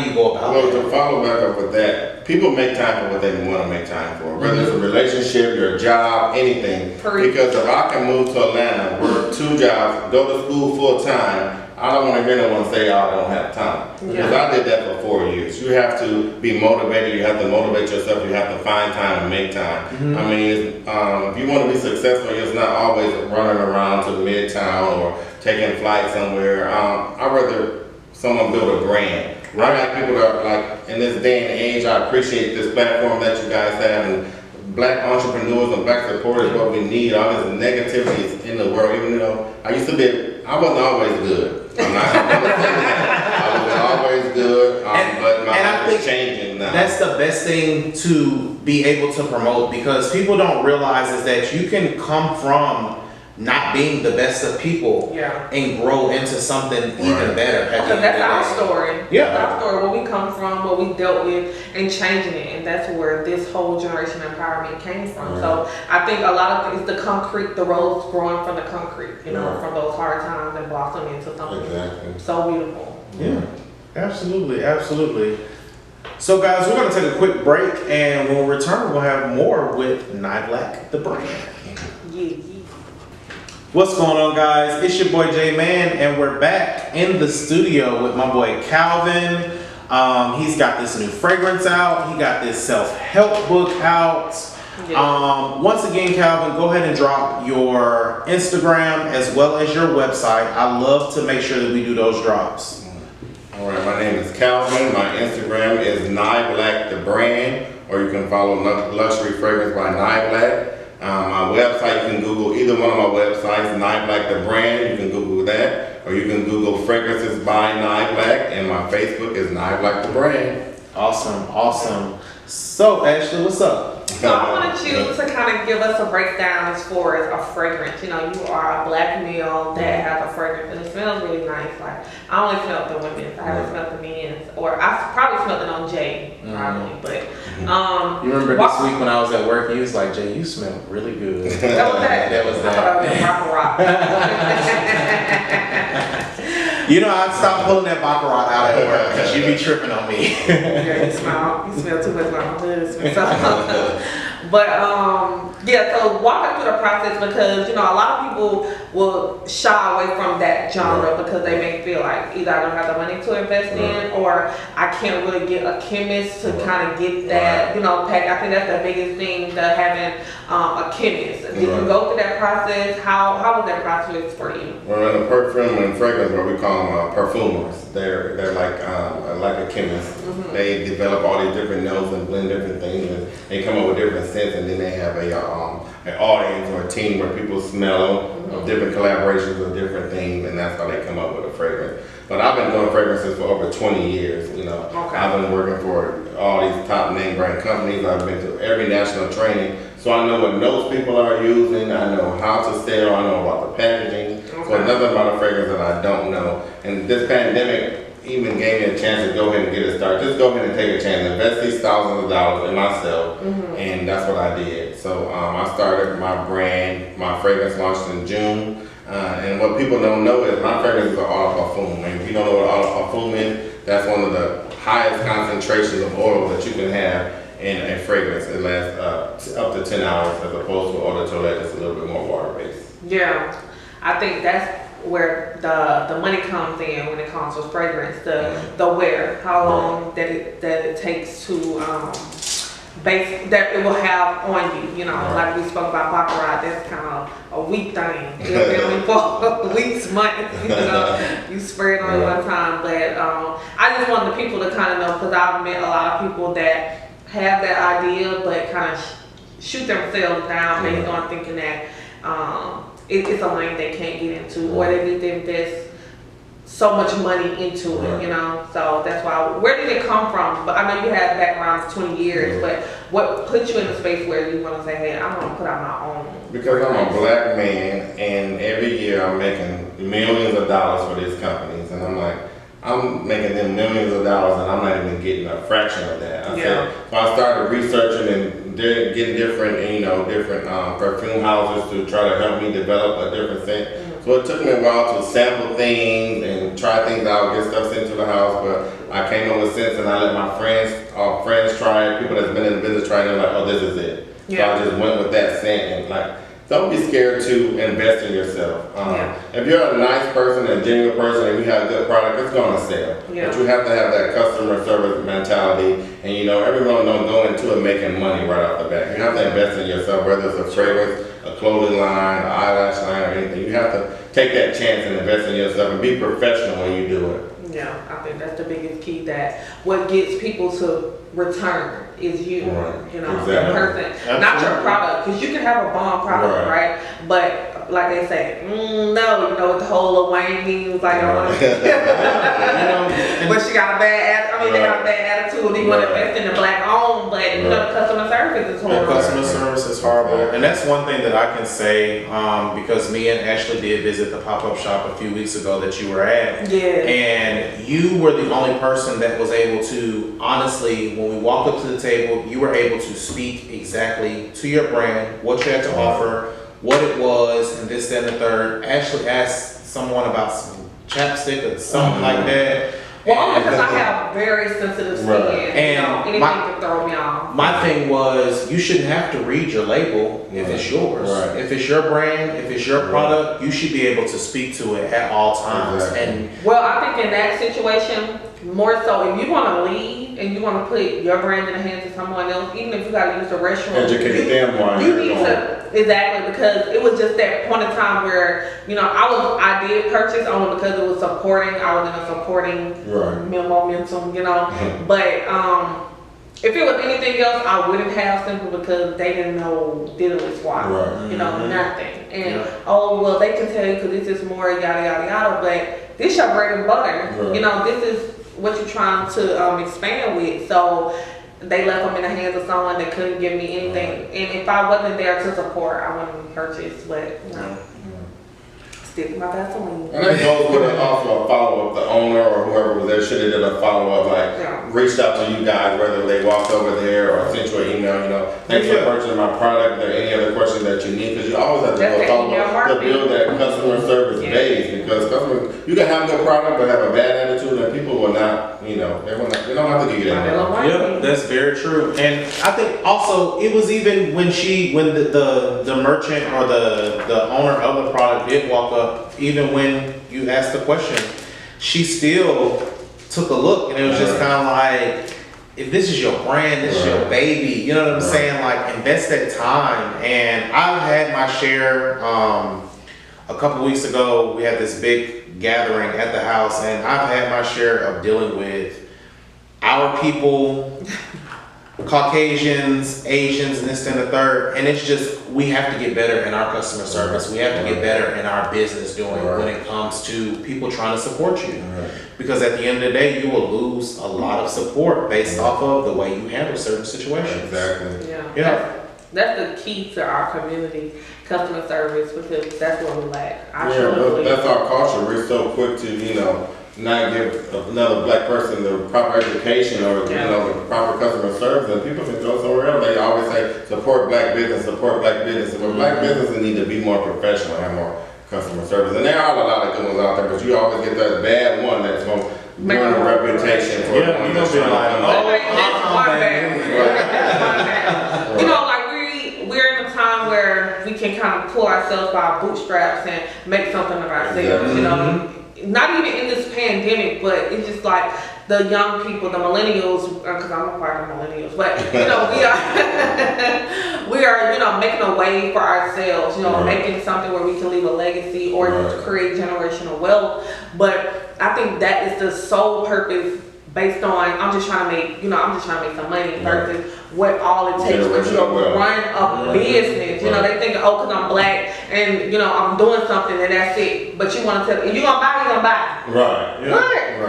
you go about it? Well, to follow back up with that, people make time for what they want to make time for, whether it's a relationship, your job, anything. Because if I can move to Atlanta, work 2 jobs, go to school full time, I don't want to hear no one say, "Oh, I don't have time." Because I did that for 4 years. You have to be motivated. You have to motivate yourself. You have to find time and make time. I mean, if you want to be successful, it's not always running around to Midtown or taking flight somewhere. I'd rather someone build a brand. I like people that are like, in this day and age, I appreciate this platform that you guys have, and black entrepreneurs and black support is what we need. All this negativity is in the world, even though I wasn't always good. I'm not gonna say that. I wasn't always good, but my life is changing now. That's the best thing to be able to promote, because people don't realize is that you can come from not being the best of people and grow into something even better. Because that's our story. Yeah. That's our story, where we come from, what we dealt with, and changing it. And that's where this whole generation empowerment came from. So I think a lot of things, the concrete, the roads growing from the concrete, you know, from those hard times and blossom into something so beautiful. Yeah, absolutely, absolutely. So guys, we're gonna take a quick break, and when we return, we'll have more with Nivlac, the brand. Yeah. What's going on, guys? It's your boy J-Man, and we're back in the studio with my boy Calvin. He's got this new fragrance out. He got this self-help book out. Once again, Calvin, go ahead and drop your Instagram as well as your website. I love to make sure that we do those drops. All right, my name is Calvin. My Instagram is Nivlac the brand, or you can follow Luxury Fragrance by Nivlac. My website, you can Google either one of my websites, Nivlac the brand, you can Google that, or you can Google Fragrances by Nivlac, and my Facebook is Nivlac the brand. Awesome, awesome. So, Ashley, what's up? So I wanted you to kind of give us a breakdown as far as a fragrance. You know, you are a black male that has a fragrance, and it smells really nice. Like, I only smelled the women's, I haven't smelled the men's, or I probably smelled it on Jay, probably, but you remember this week when I was at work, he was like, "Jay, you smell really good." That was that. That was I thought I was rock. You know, I stopped pulling that baccarat out at work because you be tripping on me. Yeah, you smell too much like my husband. So, but yeah, so walk us through the process, because you know a lot of people will shy away from that genre because they may feel like either I don't have the money to invest in, or I can't really get a chemist to kind of get that, you know, pack. I think that's the biggest thing, that having a chemist. Did you go through that process? How was that process for you? Well, in the perfume and fragrance, what we call them perfumers. They're like a chemist. They develop all these different notes and blend different things, and they come up with different scents, and then they have an audience or a team where people smell of different collaborations of different things, and that's how they come up with a fragrance. But I've been doing fragrances for over 20 years. You know, I've been working for all these top name brand companies. I've been to every national training, so I know what notes people are using. I know how to sell. I know about the packaging. So nothing about a fragrance that I don't know. And this pandemic even gave me a chance to go ahead and get it started. Just go ahead and take a chance, invest these thousands of dollars in myself, and that's what I did. So I started my brand. My fragrance launched in June, and what people don't know is my fragrances are eau de parfum. And if you don't know what eau de parfum is, that's one of the highest concentrations of oil that you can have in a fragrance. It lasts up to 10 hours, as opposed to eau de toilette that's a little bit more water-based. Yeah, I think that's where the money comes in when it comes to fragrance, the wear, how long that it takes to that it will have on you. You know, like we spoke about baccarat, that's kind of a week thing. You know, for weeks, months. You know, you spray it on one time. But I just want the people to kind of know, because I've met a lot of people that have that idea, but kind of shoot themselves down based on thinking that it's a lane they can't get into, or they need to invest so much money into it, you know. So that's why. Where did it come from? But I know you had background for 20 years, but what put you in a space where you want to say, "Hey, I want to put out my own"? Because I'm a black man, and every year I'm making millions of dollars for these companies, and I'm like, I'm making them millions of dollars, and I'm not even getting a fraction of that. So I started researching and getting different perfume houses to try to help me develop a different scent. So it took me a while to sample things and try things out, get stuff sent to the house. But I came up with scents, and I let my friends try it. People that's been in the business try it, and they're like, "Oh, this is it." So I just went with that scent, and like don't be scared to invest in yourself. If you're a nice person, a genuine person, and you have a good product, it's gonna sell. Yeah. But you have to have that customer service mentality, and you know, everyone don't go into it making money right off the bat. You have to invest in yourself, whether it's a fragrance, a clothing line, an eyelash line, or anything. You have to take that chance and invest in yourself and be professional when you do it. Yeah, I think that's the biggest key, that what gets people to return is you, Right. you know, Exactly. the person, not your product, because you can have a bomb product, right? But like they say, no, you know, with the whole Lil Wayne meme, was like, I want to, but she got a bad, they got a bad attitude. They want to invest in the black owned, but you know, the customer service is The horrible. customer service is horrible, and that's one thing that I can say, because me and Ashley did visit the pop-up shop a few weeks ago that you were at. Yeah. And you were the only person that was able to, honestly, when we walked up to the table, you were able to speak exactly to your brand, what you had to offer, what it was, and this, that, and the third. Ashley asked someone about some chapstick or something like that. Well, because I have very sensitive skin, And you know, anything can throw me off. My thing was, you shouldn't have to read your label if it's yours. Right. If it's your brand, if it's your product, you should be able to speak to it at all times. Exactly. And Well, I think in that situation, more so, if you want to lead and you want to put your brand in the hands of someone else, even if you got to use the restroom, Educate them while you you're need going. to, exactly, because it was just that point of time where, you know, I did purchase only because it was supporting, I was in a supporting momentum, you know, but if it was anything else, I wouldn't have, simply because they didn't know diddly squat, you know, nothing. And oh well, they can tell you because this is more yada yada yada, but this your bread and butter. You know, this is what you're trying to expand with. So they left them in the hands of someone that couldn't give me anything. And if I wasn't there to support, I wouldn't purchase. But you know, stick with my Vaseline. And that goes with also a follow-up. The owner or whoever was there should have did a follow-up, like reached out to you guys, whether they walked over there or sent you an email, you know, thanks for purchasing my product. Are there any other questions that you need? Because you always have to go follow up to build that customer service base, because customers, you can have a good product but have a bad attitude and people will not, you know, they don't have to give you that. yeah, that's very true. And I think also it was even when the merchant or the owner of the product did walk up, even when you asked the question, she still took a look, and it was just kind of like, if this is your brand, this is your baby, you know what I'm saying? Like, invest that time. And I've had my share. A couple weeks ago, we had this big gathering at the house, and I've had my share of dealing with our people, Caucasians, Asians, and this and the third. And it's just, we have to get better in our customer service. We have to get better in our business doing when it comes to people trying to support you. Because at the end of the day, you will lose a lot of support based off of the way you handle certain situations. Exactly. Yeah. That's the key to our community, customer service, because that's what we lack. That's our culture. We're so quick to, you know, not give another black person the proper education or you know, the proper customer service, and people can go somewhere else. They always say support black business, support black business. But black businesses need to be more professional, have more customer service. And there are a lot of good ones out there, but you always get that bad one that's going to ruin a reputation for the one that's trying to come up. You know, like we're in a time where we can kind of pull ourselves by our bootstraps and make something of ourselves, you know. Not even in this pandemic, but it's just like the young people, the millennials, because I'm a part of the millennials, but you know, we are, you know, making a way for ourselves, you know, making something where we can leave a legacy or create generational wealth. But I think that is the sole purpose, based on I'm just trying to make some money versus what all it takes for you to run a business. You know, they think, oh, because I'm black and you know I'm doing something and that's it. But you want to tell, you gonna buy. What?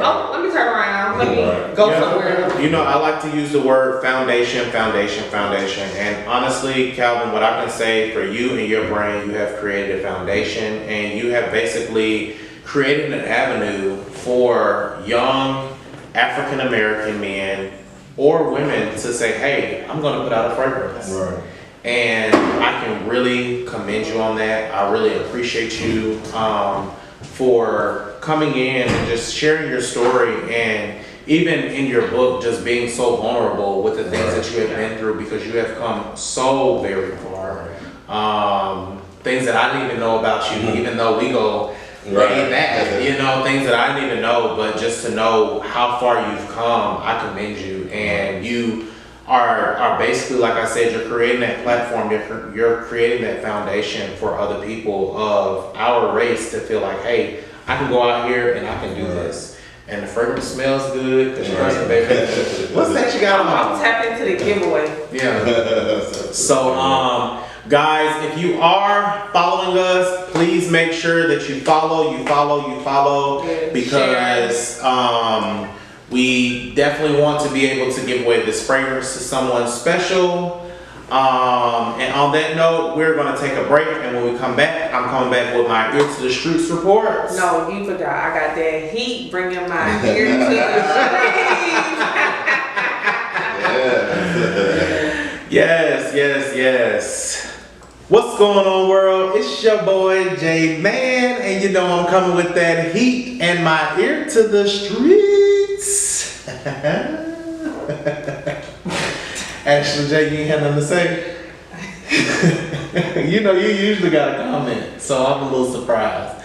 Oh, let me turn around. Let me go somewhere. You know, I like to use the word foundation. And honestly, Calvin, what I can say for you and your brand, you have created a foundation, and you have basically created an avenue for young African American men or women to say, hey, I'm going to put out a fragrance. And I can really commend you on that. I really appreciate you for coming in and just sharing your story, and even in your book, just being so vulnerable with the things that you have been through, because you have come so very far. things that I didn't even know about you, even though we go way back, things that I didn't even know, but just to know how far you've come, I commend you. And you are basically, like I said, you're creating that platform, you're creating that foundation for other people of our race to feel like, hey, I can go out here and I can do this. And the fragrance smells good because you're a baby. What's that you got on? I'm tapped into the giveaway. Yeah. So, guys, if you are following us, please make sure that you follow, because we definitely want to be able to give away this fragrance to someone special. And on that note, we're going to take a break, and when we come back, I'm coming back with my Ear to the Streets reports. No, you forgot. I got that heat bringing my ear to the streets. Yes. What's going on, world? It's your boy J Man, and you know I'm coming with that heat and my ear to the streets. Ashley J, you ain't had nothing to say. You usually got a comment, so I'm a little surprised.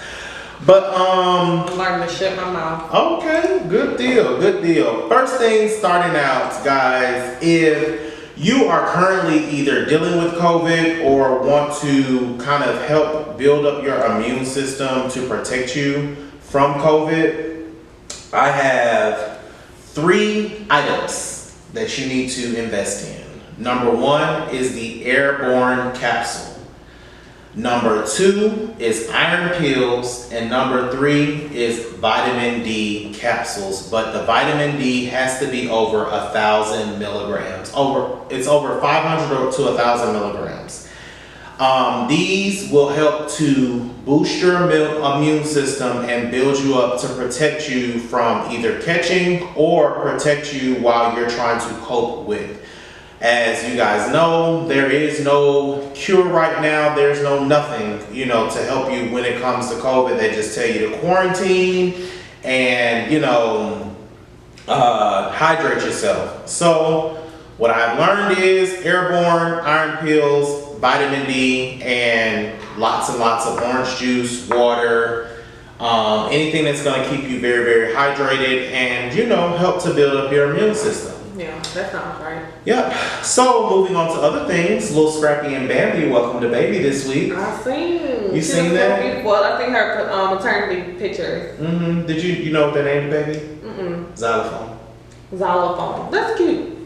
But I'm learning to shut my mouth. Okay, good deal. First thing starting out, guys, if you are currently either dealing with COVID or want to kind of help build up your immune system to protect you from COVID, I have 3 items that you need to invest in. Number 1 is the airborne capsule. Number 2 is iron pills, and number 3 is vitamin D capsules. But the vitamin D has to be over 1,000 milligrams. It's over 500 to 1,000 milligrams. These will help to boost your immune system and build you up to protect you from either catching or protect you while you're trying to cope with. As you guys know, there is no cure right now. There's no nothing, to help you when it comes to COVID. They just tell you to quarantine and, hydrate yourself. So what I've learned is airborne, iron pills, vitamin D, and lots of orange juice, water, anything that's going to keep you very, very hydrated and, help to build up your immune system. Yeah, that sounds right. Yep. So moving on to other things, Lil Scrappy and Bambi welcomed a baby this week. I seen. You seen that? So beautiful. I think her maternity pictures. Mm-hmm. Did you know what their name, baby? Mm-mm. Xylophone. Xylophone. That's cute.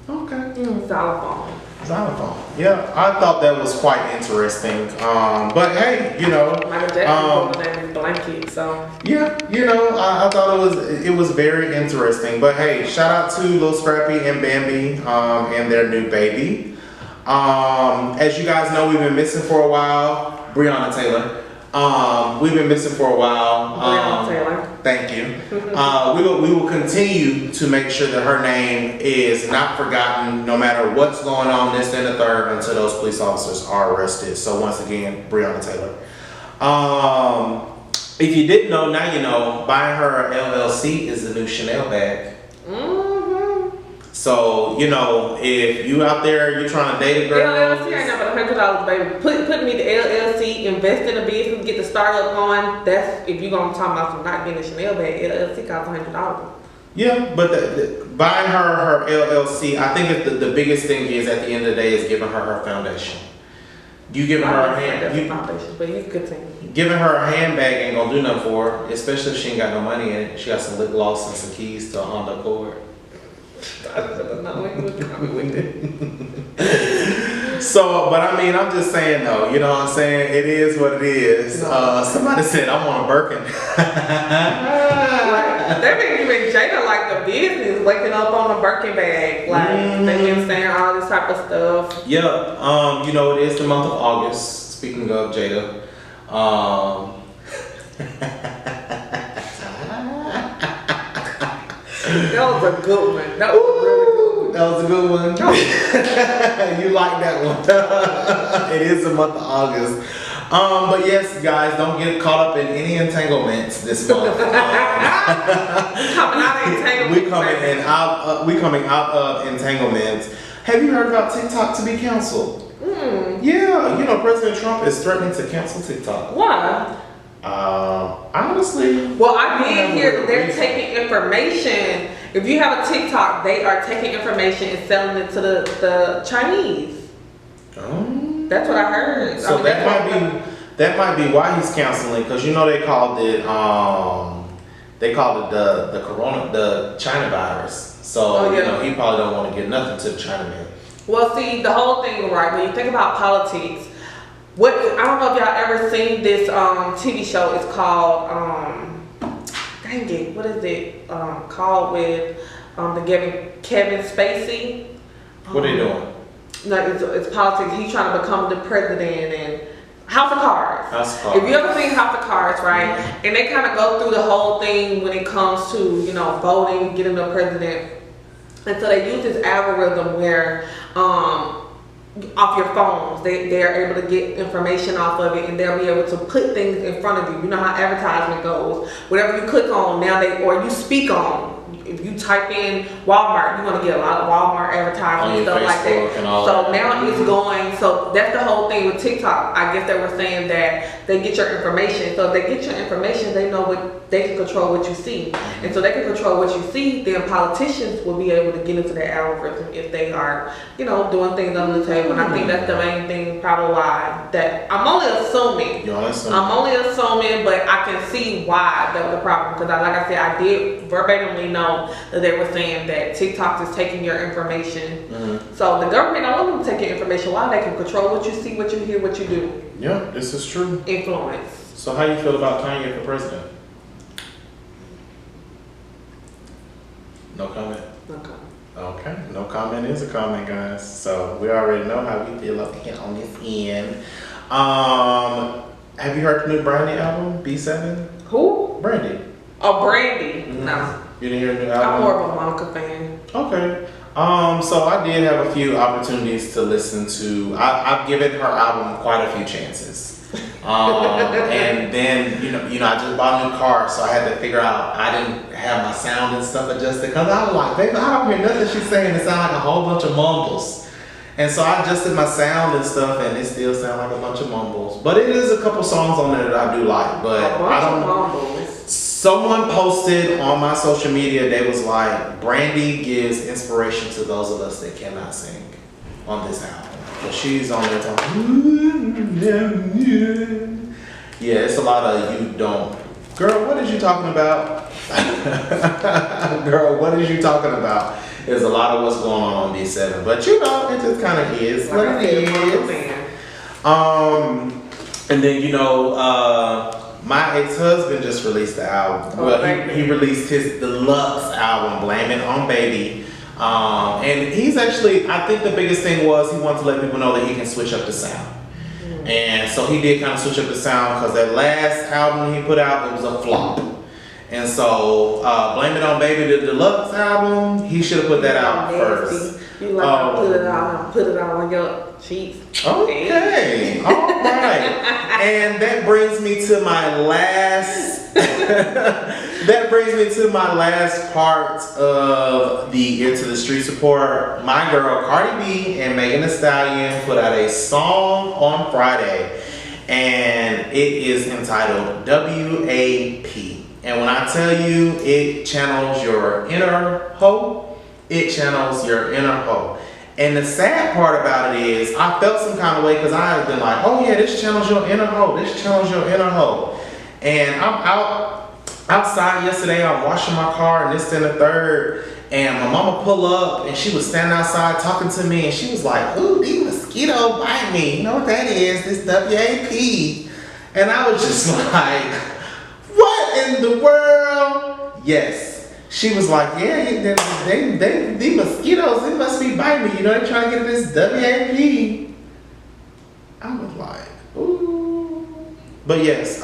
Okay. Xylophone. Xylophone. Yeah, I thought that was quite interesting. But hey, Michael Jackson name blanket, so yeah, I thought it was very interesting. But hey, shout out to Lil Scrappy and Bambi and their new baby. As you guys know, we've been missing for a while. Breonna Taylor. We've been missing for a while. Breonna Taylor. Thank you. We will continue to make sure that her name is not forgotten, no matter what's going on, this and the third, until those police officers are arrested. So once again, Breonna Taylor. If you didn't know, now you know. Buying her LLC is the new Chanel bag. Mm-hmm. So if you out there, you're trying to date a girl. LLC ain't nothing but $100, baby. Put me the LLC, invest in a business, get the startup going. That's if you're gonna talk about some not getting a Chanel bag. LLC costs $100. Yeah, but buying her LLC, I think the biggest thing is at the end of the day is giving her foundation. You giving her a foundation, but you continue. Giving her a handbag ain't gonna do nothing for her, especially if she ain't got no money in it. She got some lip gloss and some keys to a Honda Accord. So, but I mean, I'm just saying though, you know what I'm saying? It is what it is. Somebody said I want a Birkin. They've been giving Jada like the business, waking up on a Birkin bag. Like they've been saying all this type of stuff. Yeah, it is the month of August. Speaking of Jada, that was a good one. That was a really good one. That was a good one. You like that one. It is the month of August. But yes, guys, don't get caught up in any entanglements this month. Coming out of entanglements. We coming out of entanglements. Have you heard about TikTok to be canceled? Yeah, know President Trump is threatening to cancel TikTok? Why? Honestly. Well, I did hear that they're taking information. If you have a TikTok, they are taking information and selling it to the Chinese. That's what I heard. So that might be why he's canceling, because you know they called it the China virus. So you know he probably don't want to get nothing to the Chinaman. Well, see, the whole thing, right? When you think about politics, I don't know if y'all ever seen this TV show. It's called dang it, what is it called with Kevin Spacey? What are they doing? No, it's politics. He's trying to become the president and House of Cards. House of Cards. If you ever seen House of Cards, right? Mm-hmm. And they kind of go through the whole thing when it comes to, you know, voting, getting the president. And so they use this algorithm where off your phones, they're able to get information off of it, and they'll be able to put things in front of you. You know how advertisement goes. Whatever you click on now, or you speak on. If you type in Walmart, you're gonna get a lot of Walmart advertisements and stuff like that. So now it's going. So that's the whole thing with TikTok. I guess they were saying that they get your information. So if they get your information, they know they can control what you see, and so they can control what you see. Then politicians will be able to get into their algorithm if they are, you know, doing things under the table. And I think that's the main thing, probably why that I'm only assuming. I'm only assuming, but I can see why that was a problem, because like I said, I did verbatimly know that they were saying that TikTok is taking your information. So the government don't want them to take your information. Why? They can control what you see, what you hear, what you do. Yeah, this is true. Influence. So how you feel about Kanye for president? No comment? No comment. Okay, no comment is a comment, guys. So we already know how we feel up here on this end. Have you heard the new Brandy album, B7? Who? Brandy. Oh, Brandy. No. You didn't hear the new album? I'm more of a Monica fan. Okay. So I did have a few opportunities to listen to. I've given her album quite a few chances. And then you know, I just bought a new car, so I had to figure out. I didn't have my sound and stuff adjusted because I was like, baby, I don't hear nothing she's saying. It sounds like a whole bunch of mumbles. And so I adjusted my sound and stuff, and it still sounds like a bunch of mumbles. But it is a couple songs on there that I do like. But I don't know. Someone posted on my social media, they was like, Brandy gives inspiration to those of us that cannot sing on this album. So she's on there talking, yeah, it's a lot of you don't. Girl, what is you talking about? Girl, what is you talking about? There's a lot of what's going on B7. But you know, it just kind of is what it is. And then, you know, my ex-husband just released the album. Well, he released his deluxe album, Blame It on Baby. And he's actually, I think the biggest thing was he wanted to let people know that he can switch up the sound. And so he did kind of switch up the sound, because that last album he put out, it was a flop. And so, Blame It on Baby, the deluxe album, he should have put that out first. You like put it out on your cheeks. Okay, all right. And that brings me to my last. That brings me to my last part of the Into the Streets report. My girl Cardi B and Megan Thee Stallion put out a song on Friday, and it is entitled WAP. And when I tell you it channels your inner hoe, it channels your inner hoe. And the sad part about it is, I felt some kind of way because I had been like, oh yeah, this channels your inner hoe, this channels your inner hoe. And I'm outside yesterday, I'm washing my car and this and the third, and my mama pull up and she was standing outside talking to me, and she was like, ooh, these mosquitoes bite me. You know what that is? This WAP. And I was just like, what in the world? Yes. She was like, yeah, these mosquitoes, they must be biting me. You know, they're trying to get this WAP. I was like, ooh. But yes,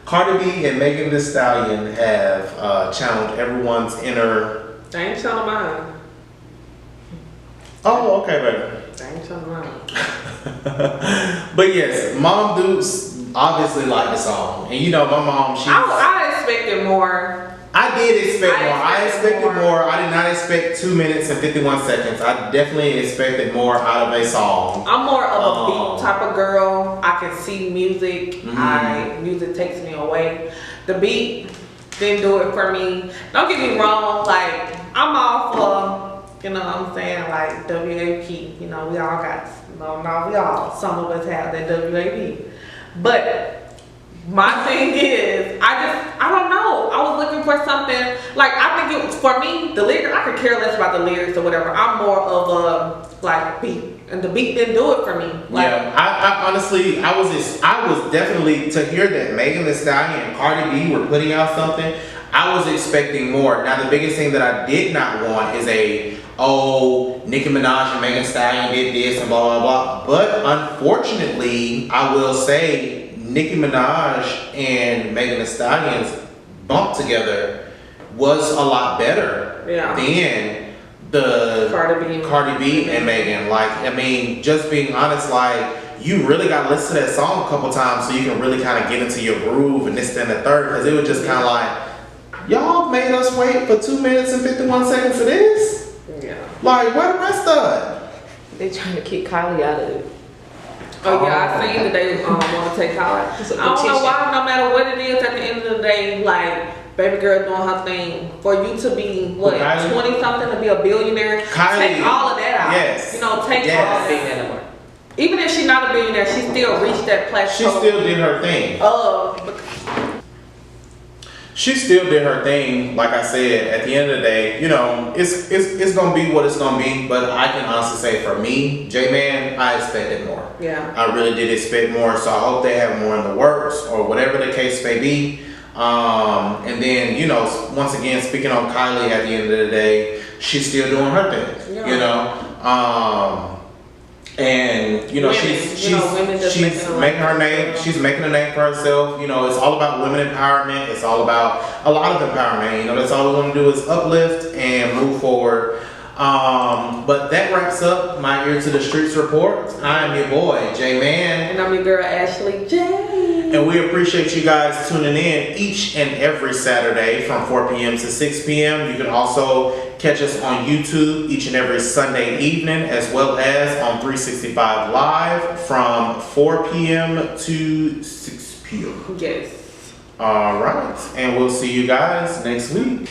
Cardi B and Megan Thee Stallion have channeled everyone's inner. They ain't channeling mine. Oh, okay, baby. They ain't channeling mine. But yes, Mom Dukes obviously liked the song. And you know, my mom, I expected more. I did expect more. I I expected expected more. I did not expect 2 minutes and 51 seconds. I definitely expected more out of a song. I'm more of a beat type of girl. I can see music. Music takes me away. The beat didn't do it for me. Don't get me wrong. Like I'm all for, you know what I'm saying, like WAP. You know, we all got, not we all. Some of us have that WAP. But my thing is, I don't know. I was looking for something, like, I think it was, for me, the lyrics, I could care less about the lyrics or whatever. I'm more of a, like, beat. And the beat didn't do it for me. Like, Yeah, I honestly, I was definitely, to hear that Megan Thee Stallion and Cardi B were putting out something, I was expecting more. Now, the biggest thing that I did not want is Nicki Minaj and Megan Thee Stallion did this and blah, blah, blah. But unfortunately, I will say, Nicki Minaj and Megan Thee Stallion's bump together was a lot better than the Cardi B and Megan. Like, I mean, just being honest, like, you really got to listen to that song a couple times so you can really kind of get into your groove and this, then the third, because it was just kind of like, y'all made us wait for 2 minutes and 51 seconds of this? Yeah. Like, where the rest of it? They trying to kick Kylie out of it. Oh yeah, I seen that they want to take Kylie. I don't know why. No matter what it is, at the end of the day, like baby girl doing her thing. For you to be 20 something to be a billionaire, Kylie, take all of that out. Yes. You know, take all of that. Even if she's not a billionaire, she still reached that plateau. She still did her thing. She still did her thing. Like I said, at the end of the day, you know, it's gonna be what it's gonna be. But I can honestly say, for me, J-Man, I expected more. Yeah. I really did expect more. So I hope they have more in the works, or whatever the case may be. And then, you know, once again, speaking on Kylie, at the end of the day, she's still doing her thing. Yeah. You know. And you know, she's making her name. She's making a name for herself. You know, it's all about women empowerment. It's all about a lot of empowerment. You know, that's all we want to do is uplift and move forward. But that wraps up my Ear to the Streets report. I am your boy, J-Man. And I'm your girl, Ashley J. And we appreciate you guys tuning in each and every Saturday from 4 p.m. to 6 p.m. You can also catch us on YouTube each and every Sunday evening, as well as on 365 Live from 4 p.m. to 6 p.m. Yes. All right. And we'll see you guys next week.